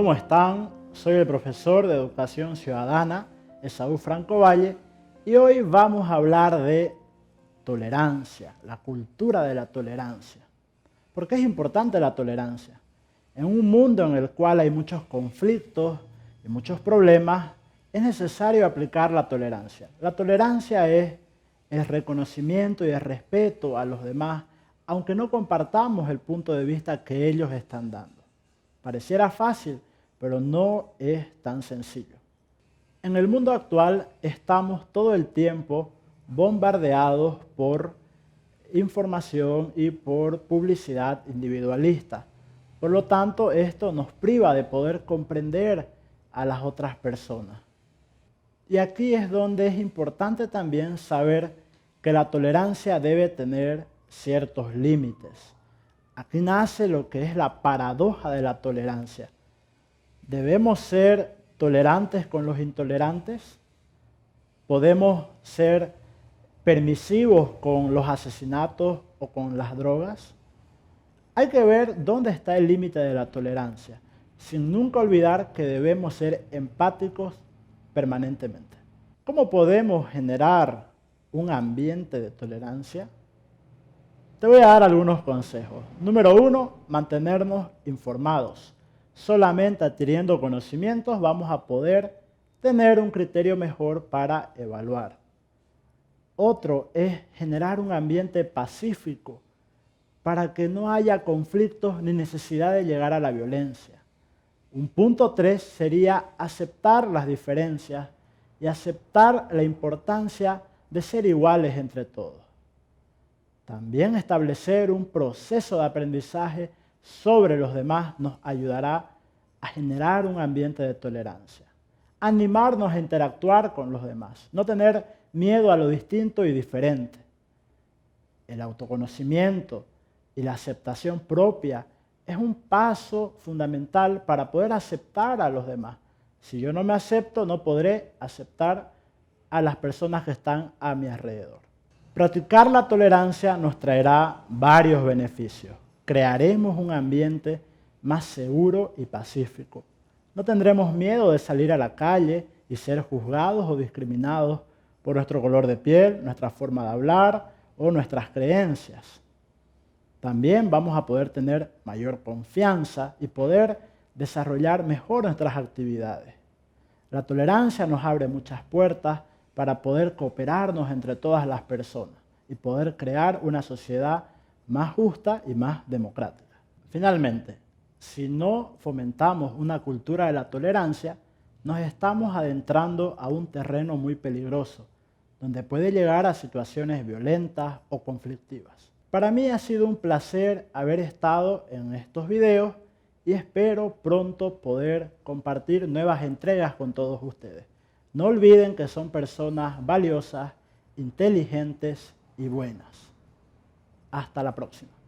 ¿Cómo están? Soy el profesor de Educación Ciudadana, Esaú Franco Valle, y hoy vamos a hablar de tolerancia, la cultura de la tolerancia. ¿Por qué es importante la tolerancia? En un mundo en el cual hay muchos conflictos y muchos problemas, es necesario aplicar la tolerancia. La tolerancia es el reconocimiento y el respeto a los demás, aunque no compartamos el punto de vista que ellos están dando. Pareciera fácil, pero no es tan sencillo. En el mundo actual estamos todo el tiempo bombardeados por información y por publicidad individualista. Por lo tanto, esto nos priva de poder comprender a las otras personas. Y aquí es donde es importante también saber que la tolerancia debe tener ciertos límites. Aquí nace lo que es la paradoja de la tolerancia. ¿Debemos ser tolerantes con los intolerantes? ¿Podemos ser permisivos con los asesinatos o con las drogas? Hay que ver dónde está el límite de la tolerancia, sin nunca olvidar que debemos ser empáticos permanentemente. ¿Cómo podemos generar un ambiente de tolerancia? Te voy a dar algunos consejos. Número 1, mantenernos informados. Solamente adquiriendo conocimientos vamos a poder tener un criterio mejor para evaluar. Otro es generar un ambiente pacífico para que no haya conflictos ni necesidad de llegar a la violencia. Un punto 3 sería aceptar las diferencias y aceptar la importancia de ser iguales entre todos. También establecer un proceso de aprendizaje sobre los demás nos ayudará a generar un ambiente de tolerancia. Animarnos a interactuar con los demás, no tener miedo a lo distinto y diferente. El autoconocimiento y la aceptación propia es un paso fundamental para poder aceptar a los demás. Si yo no me acepto, no podré aceptar a las personas que están a mi alrededor. Practicar la tolerancia nos traerá varios beneficios. Crearemos un ambiente más seguro y pacífico. No tendremos miedo de salir a la calle y ser juzgados o discriminados por nuestro color de piel, nuestra forma de hablar o nuestras creencias. También vamos a poder tener mayor confianza y poder desarrollar mejor nuestras actividades. La tolerancia nos abre muchas puertas para poder cooperarnos entre todas las personas y poder crear una sociedad más justa y más democrática. Finalmente, si no fomentamos una cultura de la tolerancia, nos estamos adentrando a un terreno muy peligroso, donde puede llegar a situaciones violentas o conflictivas. Para mí ha sido un placer haber estado en estos videos y espero pronto poder compartir nuevas entregas con todos ustedes. No olviden que son personas valiosas, inteligentes y buenas. Hasta la próxima.